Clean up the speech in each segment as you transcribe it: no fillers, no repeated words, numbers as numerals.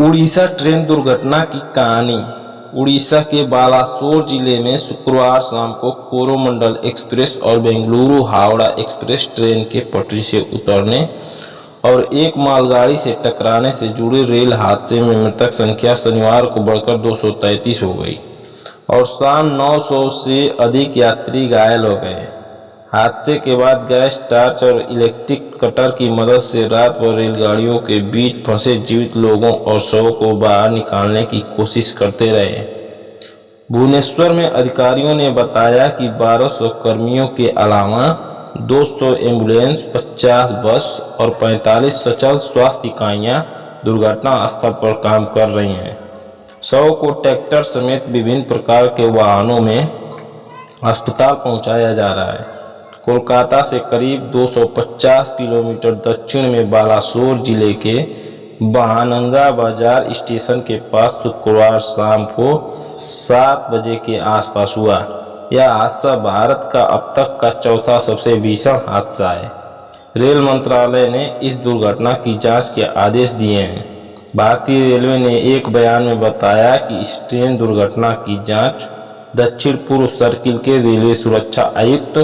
Orissa train दुर्घटना की कहानी। उड़ीसा के बालासोर जिले में शुक्रवार शाम को कोरोमंडल एक्सप्रेस और बेंगलुरु हावड़ा एक्सप्रेस ट्रेन के पटरी से उतरने और एक मालगाड़ी से टकराने से जुड़े रेल हादसे में मृतक संख्या शनिवार को बढ़कर 233 हो गई और शाम 900 से अधिक यात्री घायल हो गए। हादसे के बाद गैस टार्च और इलेक्ट्रिक कटर की मदद से रात भर रेलगाड़ियों के बीच फंसे जीवित लोगों और शवों को बाहर निकालने की कोशिश करते रहे। भुवनेश्वर में अधिकारियों ने बताया कि 1200 कर्मियों के अलावा 200 एम्बुलेंस, 50 बस और 45 सचल स्वास्थ्य इकाइयां दुर्घटना स्थल पर काम कर रही हैं। शवों को ट्रैक्टर समेत विभिन्न प्रकार के वाहनों में अस्पताल पहुंचाया जा रहा है। कोलकाता से करीब 250 किलोमीटर दक्षिण में बालासोर जिले के बहानंगा बाजार स्टेशन के पास शुक्रवार शाम को 7 बजे के आसपास हुआ। यह हादसा भारत का अब तक का चौथा सबसे भीषण हादसा है। रेल मंत्रालय ने इस दुर्घटना की जांच के आदेश दिए हैं। भारतीय रेलवे ने एक बयान में बताया कि इस ट्रेन दुर्घटना की जांच दक्षिण पूर्व सर्किल के रेलवे सुरक्षा आयुक्त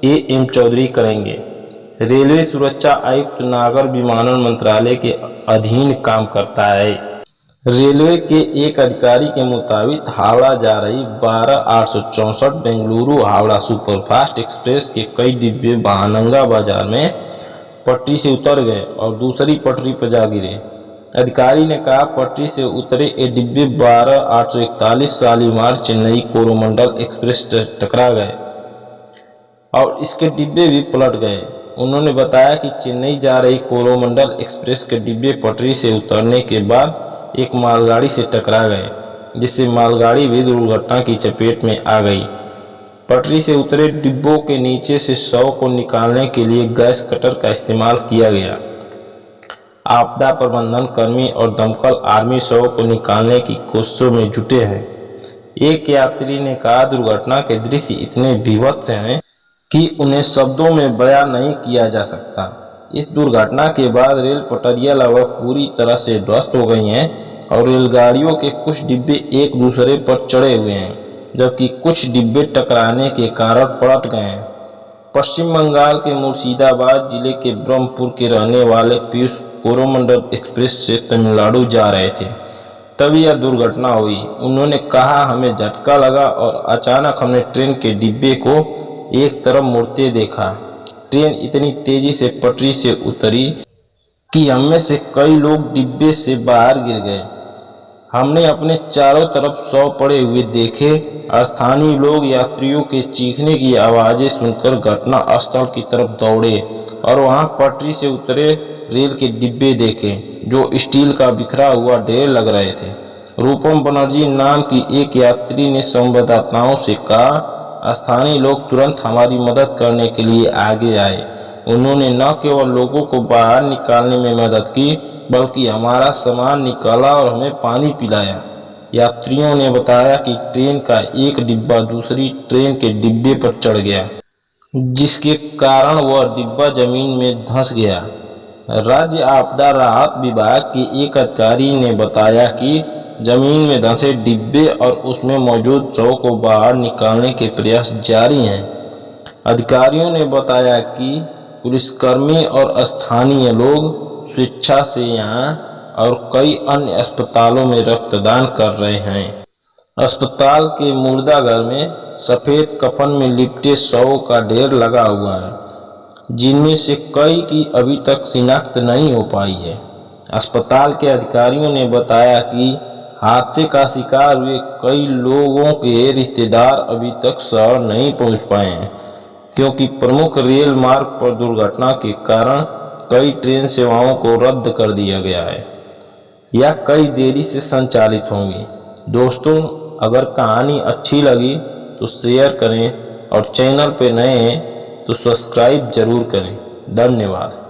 एम चौधरी करेंगे। रेलवे सुरक्षा आयुक्त नागर विमानन मंत्रालय के अधीन काम करता है। रेलवे के एक अधिकारी के मुताबिक हावड़ा जा रही 12-864 बेंगलुरु हावड़ा सुपरफास्ट एक्सप्रेस के कई डिब्बे बहानंगा बाजार में पटरी से उतर गए और दूसरी पटरी पर जा गिरे। अधिकारी ने कहा, पटरी से उतरे ये डिब्बे 12-841 शालीमार चेन्नई कोरोमंडल एक्सप्रेस टकरा गए और इसके डिब्बे भी पलट गए। उन्होंने बताया कि चेन्नई जा रही कोरोमंडल एक्सप्रेस के डिब्बे पटरी से उतरने के बाद एक मालगाड़ी से टकरा गए, जिससे मालगाड़ी भी दुर्घटना की चपेट में आ गई। पटरी से उतरे डिब्बों के नीचे से शव को निकालने के लिए गैस कटर का इस्तेमाल किया गया। आपदा प्रबंधन कर्मी और दमकल आर्मी शव को निकालने की कोशिशों में जुटे हैं। एक यात्री ने कहा, दुर्घटना के दृश्य इतने भीभत्स हैं कि उन्हें शब्दों में बयां नहीं किया जा सकता। इस दुर्घटना के बाद रेल पटरियां लगभग पूरी तरह से ध्वस्त हो गई हैं और रेलगाड़ियों के कुछ डिब्बे एक दूसरे पर चढ़े हुए हैं, जबकि कुछ डिब्बे टकराने के कारण पलट गए हैं। पश्चिम बंगाल के मुर्शिदाबाद जिले के ब्रह्मपुर के रहने वाले पीयूष कोरोमंडल एक्सप्रेस से तमिलनाडु जा रहे थे, तभी यह दुर्घटना हुई। उन्होंने कहा, हमें झटका लगा और अचानक हमने ट्रेन के डिब्बे को एक तरफ मुड़ते देखा। ट्रेन इतनी तेजी से पटरी से उतरी कि हममें से कई लोग डिब्बे से बाहर गिर गए। हमने अपने चारों तरफ शव पड़े हुए देखे। स्थानीय लोग यात्रियों के चीखने की आवाज़ें सुनकर घटना स्थल की तरफ दौड़े और वहां पटरी से उतरे रेल के डिब्बे देखे, जो स्टील का बिखरा हुआ ढेर लग रहे थे। रूपम बनर्जी नाम की एक यात्री ने संवाददाताओं से कहा, स्थानीय लोग तुरंत हमारी मदद करने के लिए आगे आए। उन्होंने न केवल लोगों को बाहर निकालने में मदद की, बल्कि हमारा सामान निकाला और हमें पानी पिलाया। यात्रियों ने बताया कि ट्रेन का एक डिब्बा दूसरी ट्रेन के डिब्बे पर चढ़ गया, जिसके कारण वह डिब्बा जमीन में धंस गया। राज्य आपदा राहत विभाग के एक अधिकारी ने बताया कि जमीन में धंसे डिब्बे और उसमें मौजूद शव को बाहर निकालने के प्रयास जारी हैं। अधिकारियों ने बताया कि पुलिसकर्मी और स्थानीय लोग स्वेच्छा से यहां और कई अन्य अस्पतालों में रक्तदान कर रहे हैं। अस्पताल के मुर्दाघर में सफेद कफन में लिपटे शवों का ढेर लगा हुआ है, जिनमें से कई की अभी तक शिनाख्त नहीं हो पाई है। अस्पताल के अधिकारियों ने बताया कि हादसे का शिकार हुए कई लोगों के रिश्तेदार अभी तक शहर नहीं पहुंच पाए हैं, क्योंकि प्रमुख रेल मार्ग पर दुर्घटना के कारण कई ट्रेन सेवाओं को रद्द कर दिया गया है या कई देरी से संचालित होंगी। दोस्तों, अगर कहानी अच्छी लगी तो शेयर करें और चैनल पर नए हैं तो सब्सक्राइब जरूर करें। धन्यवाद।